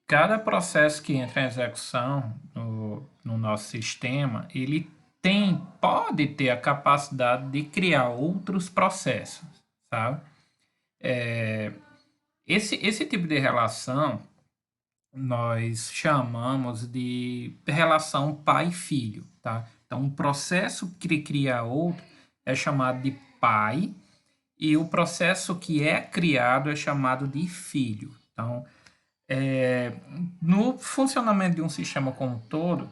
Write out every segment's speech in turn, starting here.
Cada processo que entra em execução no nosso sistema, ele pode ter a capacidade de criar outros processos, sabe? Esse tipo de relação nós chamamos de relação pai-filho, tá? Então, um processo que cria outro é chamado de pai e o processo que é criado é chamado de filho. Então, é, no funcionamento de um sistema como um todo,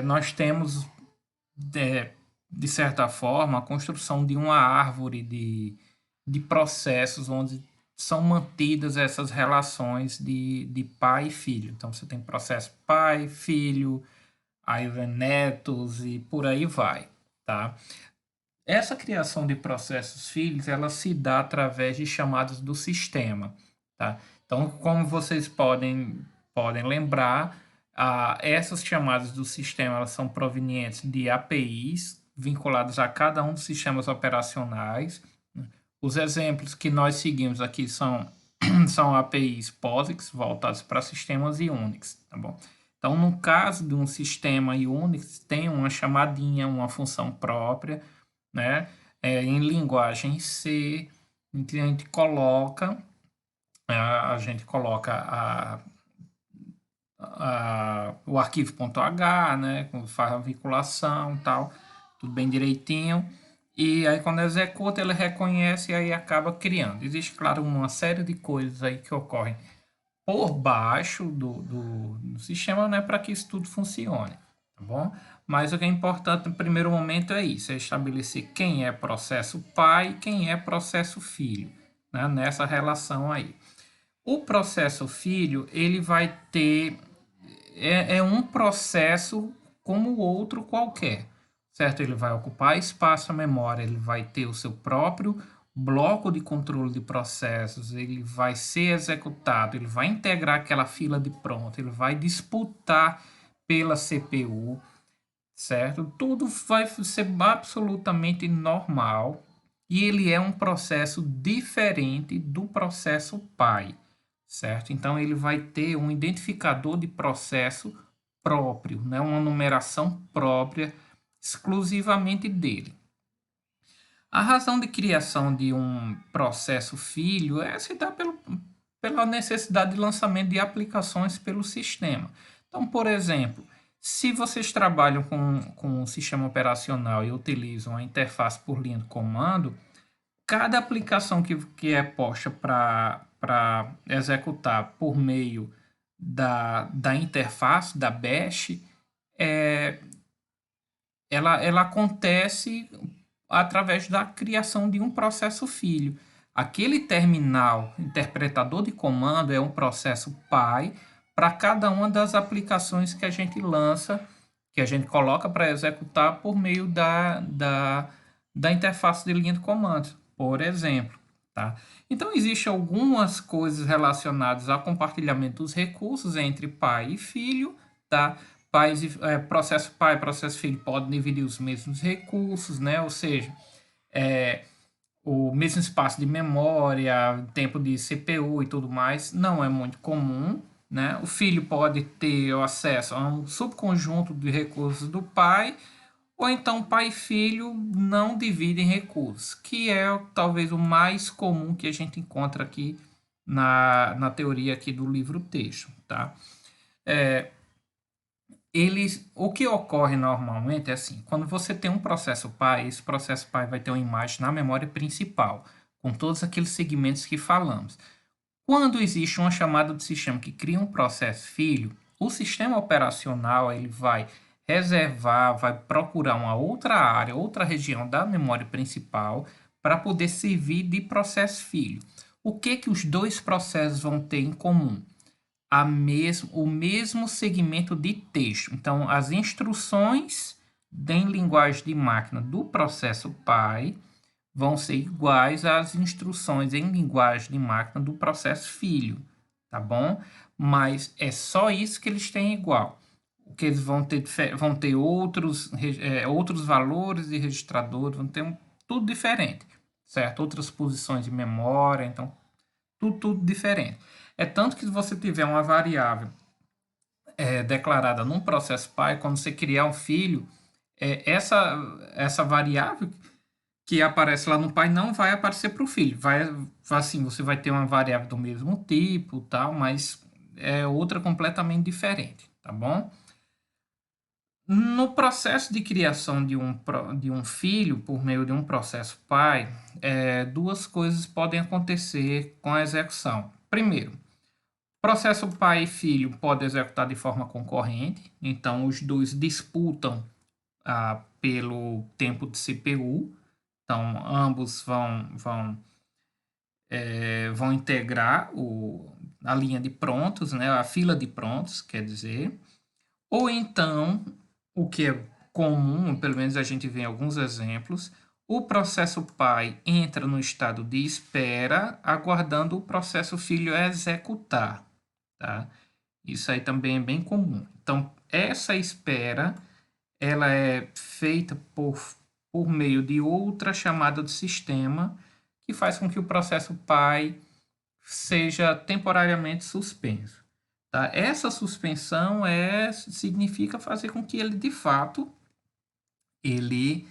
nós temos, é, de certa forma, a construção de uma árvore de processos onde são mantidas essas relações de pai e filho. Então, você tem processo pai, filho, aí vem netos e por aí vai, tá? Essa criação de processos filhos, ela se dá através de chamadas do sistema, tá? Então, como vocês podem lembrar, essas chamadas do sistema elas são provenientes de APIs vinculadas a cada um dos sistemas operacionais. Os exemplos que nós seguimos aqui são APIs POSIX voltados para sistemas Unix, tá bom? Então, no caso de um sistema Unix, tem uma chamadinha, uma função própria, né? Em linguagem C, em que a gente coloca o arquivo .h, né? Faz a vinculação e tal, tudo bem direitinho. E aí quando executa, ele reconhece e aí acaba criando. Existe, claro, uma série de coisas aí que ocorrem por baixo do sistema, né, para que isso tudo funcione, tá bom? Mas o que é importante no primeiro momento é isso, é estabelecer quem é processo pai e quem é processo filho, né, nessa relação aí. O processo filho, ele vai ter, é um processo como outro qualquer, certo? Ele vai ocupar espaço na memória, ele vai ter o seu próprio bloco de controle de processos, ele vai ser executado, ele vai integrar aquela fila de pronto, ele vai disputar pela CPU, certo? Tudo vai ser absolutamente normal e ele é um processo diferente do processo pai, certo? Então ele vai ter um identificador de processo próprio, né? Uma numeração própria exclusivamente dele. A razão de criação de um processo filho se dá pela necessidade de lançamento de aplicações pelo sistema. Então, por exemplo, se vocês trabalham com um sistema operacional e utilizam a interface por linha de comando, cada aplicação que é posta para executar por meio da interface, da bash, ela acontece através da criação de um processo filho. Aquele terminal interpretador de comando é um processo pai para cada uma das aplicações que a gente lança, que a gente coloca para executar por meio da interface de linha de comando, por exemplo. Tá? Então, existem algumas coisas relacionadas ao compartilhamento dos recursos entre pai e filho, tá? Processo pai e processo filho podem dividir os mesmos recursos, né? Ou seja, o mesmo espaço de memória, tempo de CPU e tudo mais, não é muito comum, né? O filho pode ter acesso a um subconjunto de recursos do pai, ou então pai e filho não dividem recursos, que é talvez o mais comum que a gente encontra aqui na teoria aqui do livro-texto, tá? O que ocorre normalmente é assim, quando você tem um processo pai, esse processo pai vai ter uma imagem na memória principal, com todos aqueles segmentos que falamos. Quando existe uma chamada do sistema que cria um processo filho, o sistema operacional ele vai reservar, vai procurar uma outra área, outra região da memória principal para poder servir de processo filho. O que os dois processos vão ter em comum? O mesmo segmento de texto. Então, as instruções em linguagem de máquina do processo pai vão ser iguais às instruções em linguagem de máquina do processo filho, tá bom? Mas é só isso que eles têm igual. O que eles vão ter outros valores de registrador, vão ter tudo diferente, certo? Outras posições de memória, então tudo diferente. É tanto que se você tiver uma variável declarada num processo pai, quando você criar um filho, essa variável que aparece lá no pai não vai aparecer para o filho. Assim, você vai ter uma variável do mesmo tipo, tal, mas é outra completamente diferente, tá bom? No processo de criação de um filho, por meio de um processo pai, duas coisas podem acontecer com a execução. Primeiro, processo pai e filho pode executar de forma concorrente, então os dois disputam pelo tempo de CPU, então ambos vão integrar a linha de prontos, né, a fila de prontos, quer dizer, ou então, o que é comum, pelo menos a gente vê em alguns exemplos, o processo pai entra no estado de espera, aguardando o processo filho executar, tá? Isso aí também é bem comum. Então, essa espera, ela é feita por meio de outra chamada do sistema, que faz com que o processo pai seja temporariamente suspenso. Tá? Essa suspensão significa fazer com que ele, de fato, ele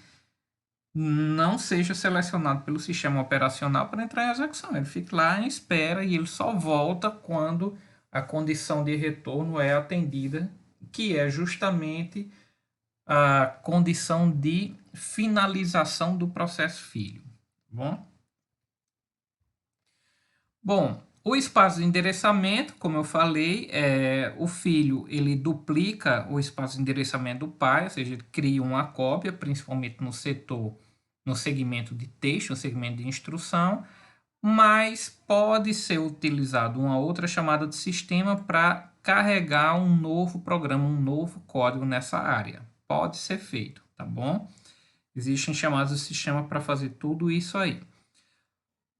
não seja selecionado pelo sistema operacional para entrar em execução. Ele fica lá em espera e ele só volta quando a condição de retorno é atendida, que é justamente a condição de finalização do processo filho. Bom? Bom, o espaço de endereçamento, como eu falei, o filho ele duplica o espaço de endereçamento do pai, ou seja, ele cria uma cópia, principalmente no segmento de texto, no segmento de instrução, mas pode ser utilizado uma outra chamada de sistema para carregar um novo programa, um novo código nessa área. Pode ser feito, tá bom? Existem chamadas de sistema para fazer tudo isso aí.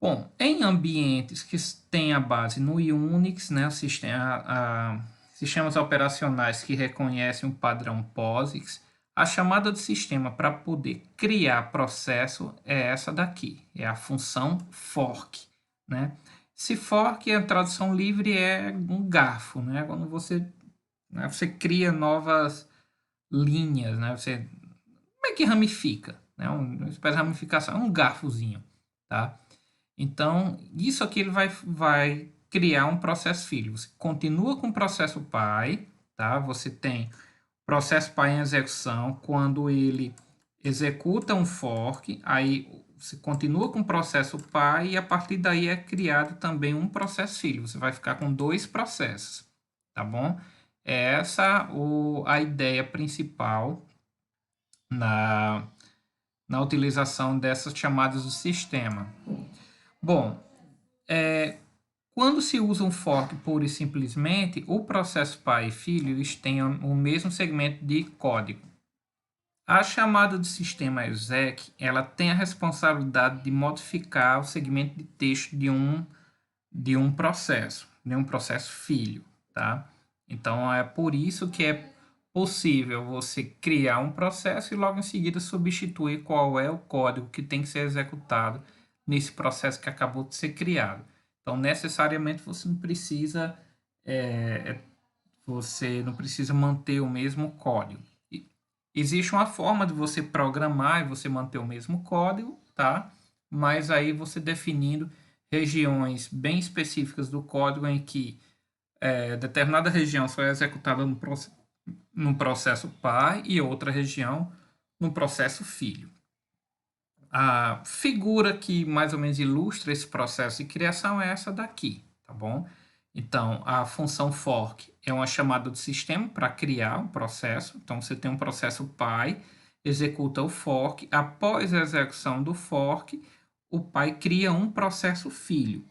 Bom, em ambientes que têm a base no Unix, né, sistemas operacionais que reconhecem o padrão POSIX, a chamada de sistema para poder criar processo é essa daqui, é a função fork, né? Se fork, a tradução livre é um garfo, né? Quando você cria novas linhas, né? Você como é que ramifica, né? Uma espécie de ramificação, é um garfozinho, tá? Então, isso aqui ele vai criar um processo filho. Você continua com o processo pai, tá? Você tem processo pai em execução, quando ele executa um fork, aí você continua com o processo pai e a partir daí é criado também um processo filho. Você vai ficar com dois processos, tá bom? É essa a ideia principal na, na utilização dessas chamadas do sistema. Bom, quando se usa um fork pura e simplesmente, o processo pai e filho eles têm o mesmo segmento de código. A chamada de sistema exec, ela tem a responsabilidade de modificar o segmento de texto de um processo filho, tá? Então é por isso que é possível você criar um processo e logo em seguida substituir qual é o código que tem que ser executado nesse processo que acabou de ser criado. Então necessariamente você não precisa manter o mesmo código. Existe uma forma de você programar e você manter o mesmo código, tá? Mas aí você definindo regiões bem específicas do código em que determinada região só é executada no processo pai e outra região no processo filho. A figura que mais ou menos ilustra esse processo de criação é essa daqui, tá bom? Então, a função fork é uma chamada do sistema para criar um processo. Então, você tem um processo pai, executa o fork. Após a execução do fork, o pai cria um processo filho.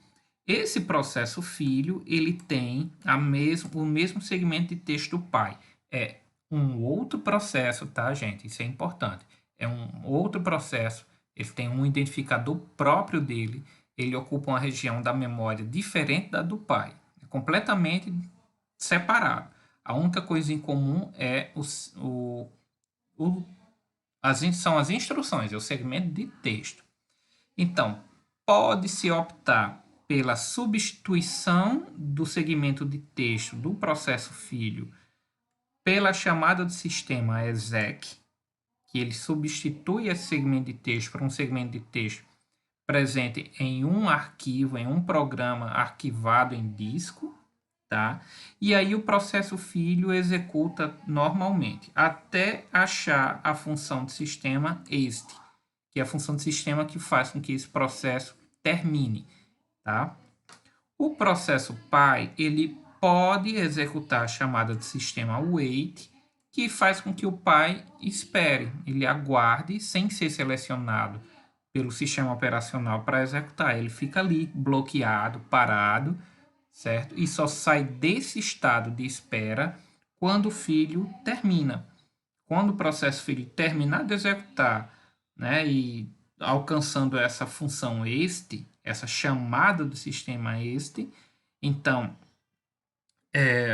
Esse processo filho, ele tem o mesmo segmento de texto do pai. É um outro processo, tá, gente? Isso é importante. É um outro processo. Ele tem um identificador próprio dele. Ele ocupa uma região da memória diferente da do pai. É completamente separado. A única coisa em comum são as instruções, é o segmento de texto. Então, pode-se optar pela substituição do segmento de texto do processo filho pela chamada do sistema exec, que ele substitui esse segmento de texto por um segmento de texto presente em um arquivo, em um programa arquivado em disco, tá? E aí o processo filho executa normalmente, até achar a função do sistema este, que é a função do sistema que faz com que esse processo termine, tá? O processo pai, ele pode executar a chamada do sistema wait, que faz com que o pai espere, ele aguarde sem ser selecionado pelo sistema operacional para executar. Ele fica ali bloqueado, parado, certo? E só sai desse estado de espera quando o filho termina. Quando o processo filho terminar de executar, né, e alcançando essa função este, essa chamada do sistema este, então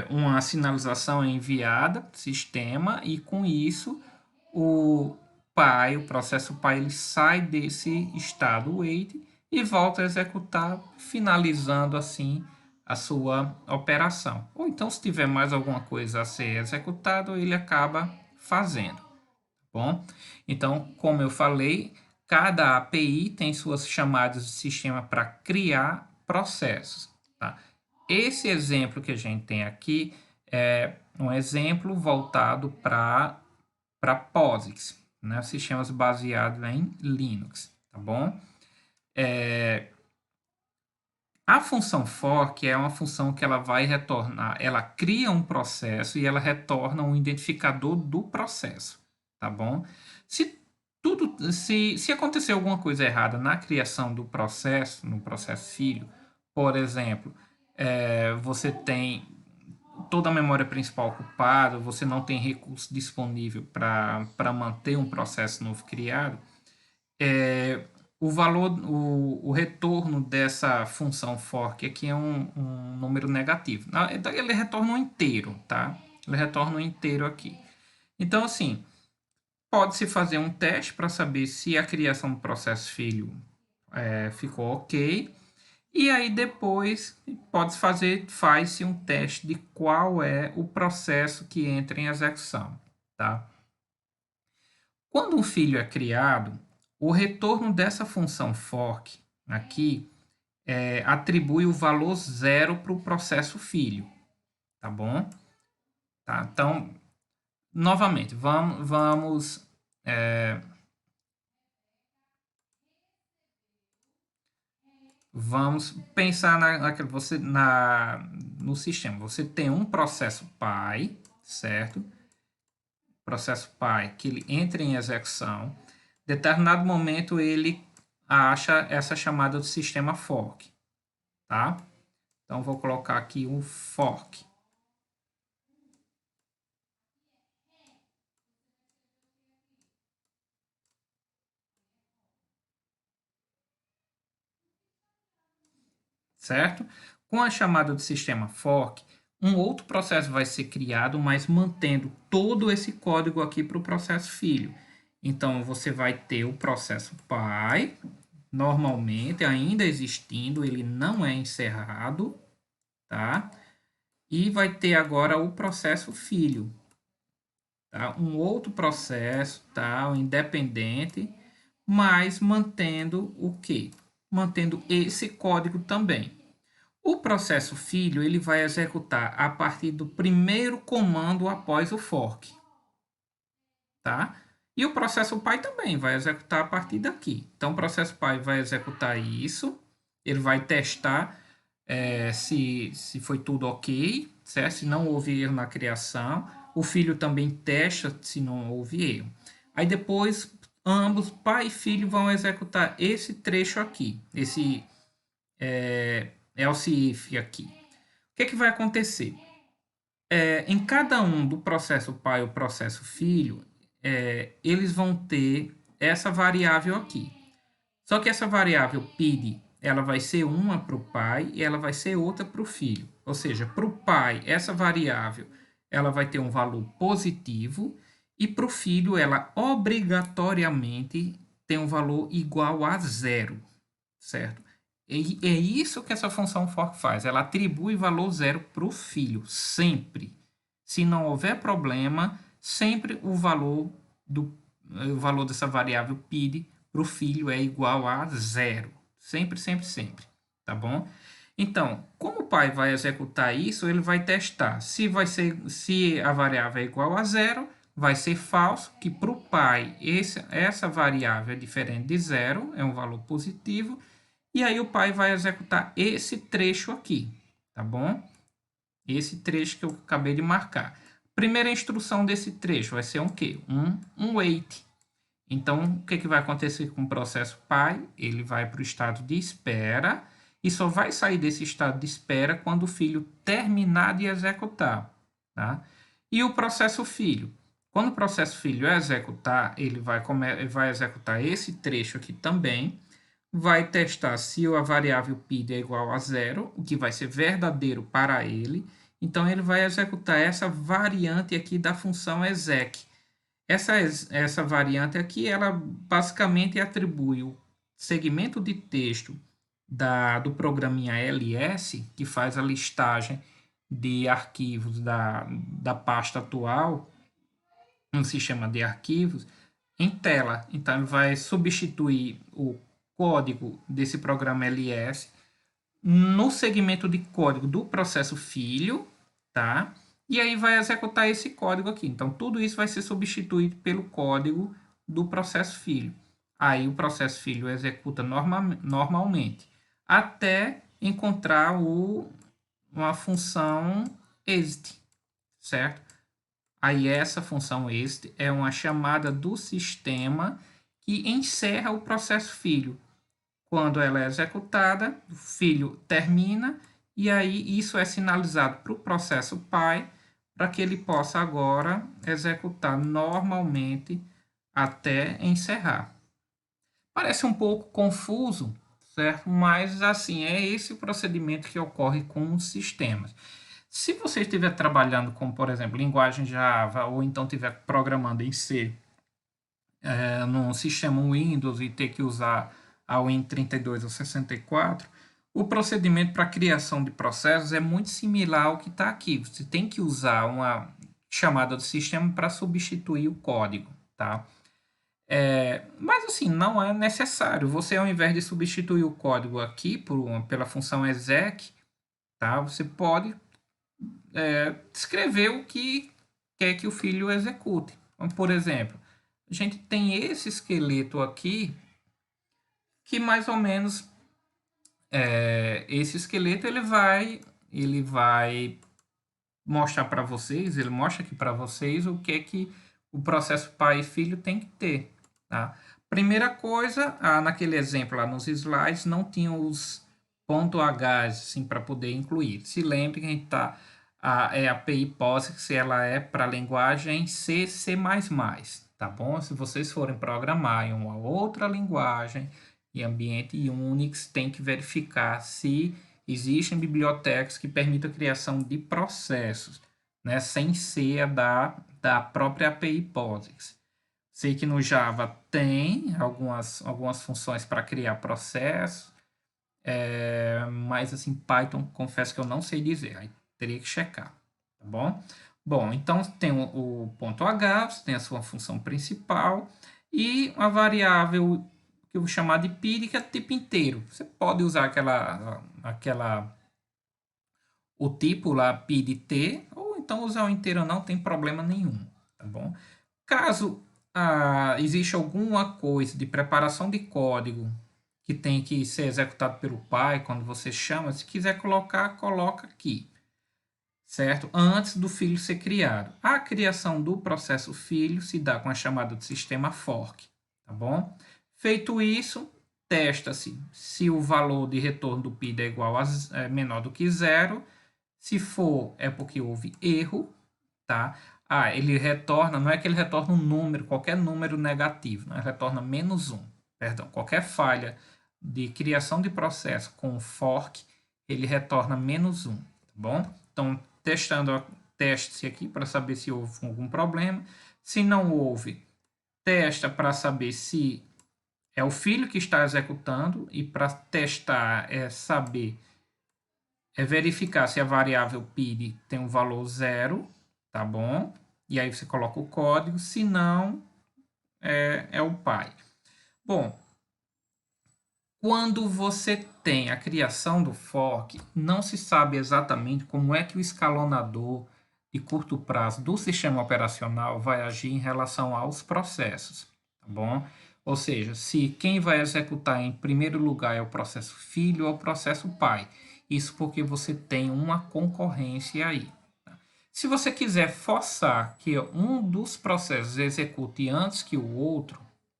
uma sinalização é enviada para o sistema e com isso o pai, o processo pai, ele sai desse estado wait e volta a executar, finalizando assim a sua operação. Ou então, se tiver mais alguma coisa a ser executado, ele acaba fazendo. Tá bom? Então, como eu falei, cada API tem suas chamadas de sistema para criar processos. Tá? Esse exemplo que a gente tem aqui é um exemplo voltado para POSIX, né? Sistemas baseados em Linux, tá bom? A função fork é uma função que ela vai retornar, ela cria um processo e ela retorna um identificador do processo, tá bom? Se acontecer alguma coisa errada na criação do processo, no processo filho, por exemplo, você tem toda a memória principal ocupada, você não tem recurso disponível para manter um processo novo criado, o valor, o retorno dessa função fork aqui é um número negativo. Ele retorna um inteiro, tá? Ele retorna um inteiro aqui. Então, assim, pode-se fazer um teste para saber se a criação do processo filho ficou ok. E aí depois faz-se um teste de qual é o processo que entra em execução, tá? Quando um filho é criado, o retorno dessa função fork aqui atribui o valor zero para o processo filho, tá bom? Tá? Então, novamente, vamos pensar no sistema. Você tem um processo pai, certo? Processo pai que ele entra em execução. Em determinado momento ele acha essa chamada do sistema fork, tá? Então vou colocar aqui um fork. Certo? Com a chamada do sistema fork, um outro processo vai ser criado, mas mantendo todo esse código aqui para o processo filho. Então, você vai ter o processo pai, normalmente, ainda existindo, ele não é encerrado, tá? E vai ter agora o processo filho, tá? Um outro processo, tá? Independente, mas mantendo o quê? Mantendo esse código também. O processo filho ele vai executar a partir do primeiro comando após o fork, tá? E o processo pai também vai executar a partir daqui. Então, o processo pai vai executar isso, ele vai testar se foi tudo ok, certo? Se não houve erro na criação. O filho também testa se não houve erro. Aí depois, ambos, pai e filho, vão executar esse trecho aqui, esse else if aqui. O que vai acontecer? Em cada um do processo pai ou processo filho, eles vão ter essa variável aqui. Só que essa variável pid, ela vai ser uma para o pai e ela vai ser outra para o filho. Ou seja, para o pai, essa variável ela vai ter um valor positivo e para o filho ela obrigatoriamente tem um valor igual a zero, certo? E é isso que essa função fork faz. Ela atribui valor zero para o filho, sempre. Se não houver problema, sempre o valor dessa variável PID para o filho é igual a 0. Sempre, sempre, sempre. Tá bom? Então, como o pai vai executar isso, ele vai testar. Se a variável é igual a 0, vai ser falso, que para o pai essa variável é diferente de 0, é um valor positivo, e aí o pai vai executar esse trecho aqui, tá bom? Esse trecho que eu acabei de marcar. Primeira instrução desse trecho vai ser um quê? Um wait. Então, o que vai acontecer com o processo pai? Ele vai para o estado de espera e só vai sair desse estado de espera quando o filho terminar de executar. Tá? E o processo filho? Quando o processo filho executar, ele vai executar esse trecho aqui também, vai testar se a variável PID é igual a 0, o que vai ser verdadeiro para ele. Então, ele vai executar essa variante aqui da função exec. Essa variante aqui, ela basicamente atribui o segmento de texto do programinha ls, que faz a listagem de arquivos da pasta atual, no sistema de arquivos, em tela. Então, ele vai substituir o código desse programa ls no segmento de código do processo filho, tá? E aí vai executar esse código aqui. Então, tudo isso vai ser substituído pelo código do processo filho. Aí o processo filho executa normalmente, até encontrar uma função exit, certo? Aí essa função exit é uma chamada do sistema que encerra o processo filho. Quando ela é executada, o filho termina e aí isso é sinalizado para o processo pai para que ele possa agora executar normalmente até encerrar. Parece um pouco confuso, certo? Mas assim, é esse o procedimento que ocorre com os sistemas. Se você estiver trabalhando com, por exemplo, linguagem Java ou então estiver programando em C, num sistema Windows e ter que usar a Win32 ou 64, o procedimento para criação de processos é muito similar ao que está aqui. Você tem que usar uma chamada do sistema para substituir o código, tá? Mas assim, não é necessário. Você, ao invés de substituir o código aqui pela função exec, tá? Você pode escrever o que quer que o filho execute. Então, por exemplo, a gente tem esse esqueleto aqui, que mais ou menos esse esqueleto ele vai mostrar para vocês, ele mostra aqui para vocês o que é que o processo pai e filho tem que ter, tá? Primeira coisa, naquele exemplo lá nos slides, não tinha os .h assim, para poder incluir. Se lembre que a gente tá, a API POSIX, ela é para linguagem C, C++, tá bom? Se vocês forem programar em uma outra linguagem, em ambiente Unix, tem que verificar se existem bibliotecas que permitam a criação de processos, né, sem ser da própria API POSIX. Sei que no Java tem algumas funções para criar processos, mas assim, Python, confesso que eu não sei dizer, aí teria que checar, tá bom? Bom, então tem o .h, você tem a sua função principal e a variável que eu vou chamar de PID, que é tipo inteiro. Você pode usar o tipo lá PID-T, ou então usar o inteiro, não tem problema nenhum, tá bom? Caso exista alguma coisa de preparação de código que tem que ser executado pelo pai, quando você chama, se quiser colocar, coloca aqui, certo? Antes do filho ser criado. A criação do processo filho se dá com a chamada de sistema fork, tá bom? Feito isso, testa-se se o valor de retorno do PID é igual menor do que zero. Se for, é porque houve erro, tá? Ele retorna, não é que ele retorna um número, qualquer número negativo, né? Ele retorna -1, perdão, qualquer falha de criação de processo com fork, ele retorna -1, tá bom? Então, teste-se aqui para saber se houve algum problema. Se não houve, testa para saber se é o filho que está executando, e para testar verificar se a variável PID tem um valor 0, tá bom? E aí você coloca o código, se não, é o pai. Bom, quando você tem a criação do fork, não se sabe exatamente como é que o escalonador de curto prazo do sistema operacional vai agir em relação aos processos, tá bom? Ou seja, se quem vai executar em primeiro lugar é o processo filho ou o processo pai. Isso porque você tem uma concorrência aí. Se você quiser forçar que um dos processos execute antes que o outro,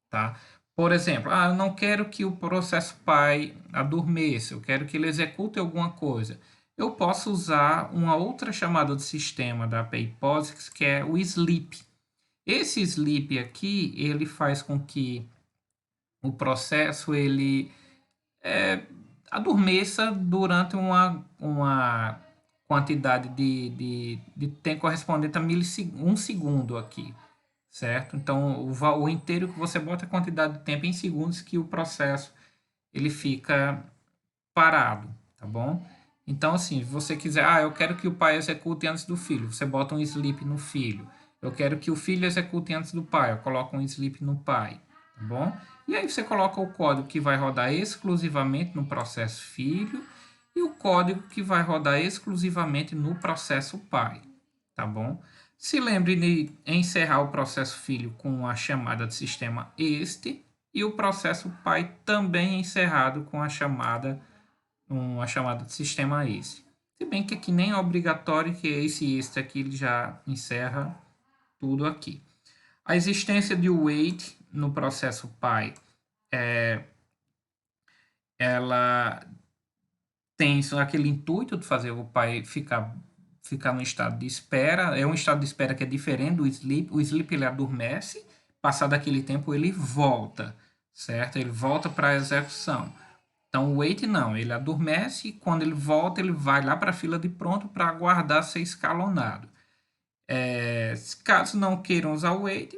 tá? Por exemplo, eu não quero que o processo pai adormeça, eu quero que ele execute alguma coisa. Eu posso usar uma outra chamada de sistema da API POSIX, que é o sleep. Esse sleep aqui, ele faz com que o processo ele adormeça durante uma quantidade de tempo correspondente a um segundo aqui, certo? Então, o inteiro que você bota a quantidade de tempo em segundos que o processo ele fica parado, tá bom? Então, assim, se você quiser, eu quero que o pai execute antes do filho, você bota um sleep no filho. Eu quero que o filho execute antes do pai, eu coloco um sleep no pai, tá bom? E aí você coloca o código que vai rodar exclusivamente no processo filho e o código que vai rodar exclusivamente no processo pai, tá bom? Se lembre de encerrar o processo filho com a chamada de sistema este e o processo pai também encerrado com a chamada de sistema este. Se bem que aqui nem é obrigatório que esse este aqui ele já encerra tudo aqui. A existência de wait no processo pai, ela tem aquele intuito de fazer o pai ficar no estado de espera. É um estado de espera que é diferente do sleep. O sleep ele adormece, passado aquele tempo ele volta, certo? Ele volta para a execução. Então o wait não, ele adormece e quando ele volta ele vai lá para a fila de pronto para aguardar ser escalonado. Caso não queiram usar o wait,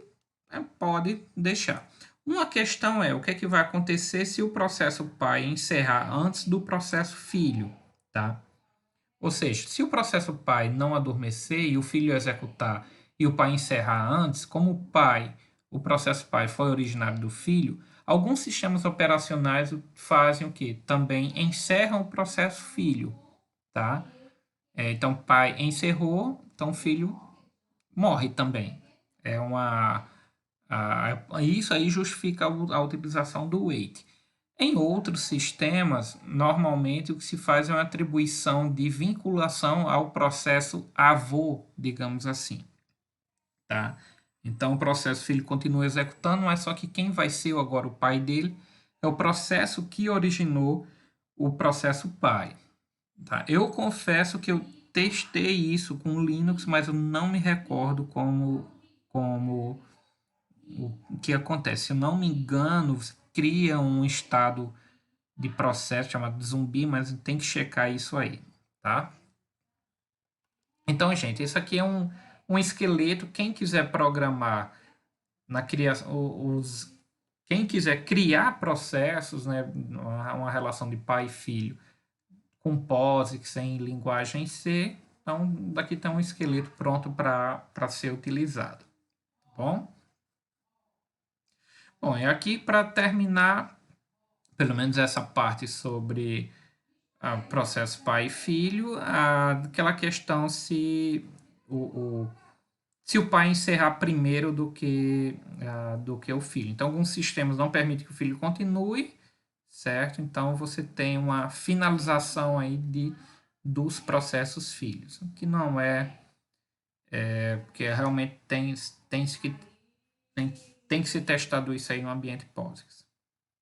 pode deixar. Uma questão é o que é que vai acontecer se o processo pai encerrar antes do processo filho, tá? Ou seja, se o processo pai não adormecer e o filho executar e o pai encerrar antes, como o processo pai foi originário do filho, alguns sistemas operacionais fazem o que? Também encerram o processo filho, tá? Então, pai encerrou, então o filho morre também. É uma isso aí justifica a utilização do wait. Em outros sistemas, normalmente o que se faz é uma atribuição de vinculação ao processo avô, digamos assim, tá? Então o processo filho continua executando, mas só que quem vai ser agora o pai dele é o processo que originou o processo pai, tá? Eu confesso que eu testei isso com o Linux, mas eu não me recordo como o que acontece. Se eu não me engano, cria um estado de processo chamado de zumbi, mas tem que checar isso aí, tá? Então, gente, isso aqui é um esqueleto. Quem quiser programar na criação, quem quiser criar processos, né, uma relação de pai e filho com POSIX em linguagem C, então daqui tem um esqueleto pronto para ser utilizado, tá bom? Bom, e aqui para terminar, pelo menos essa parte sobre processo pai e filho, aquela questão se o pai encerrar primeiro do que o filho. Então, alguns sistemas não permitem que o filho continue, certo? Então, você tem uma finalização aí dos processos filhos, que não porque realmente tem que ser testado isso aí no ambiente POSIX.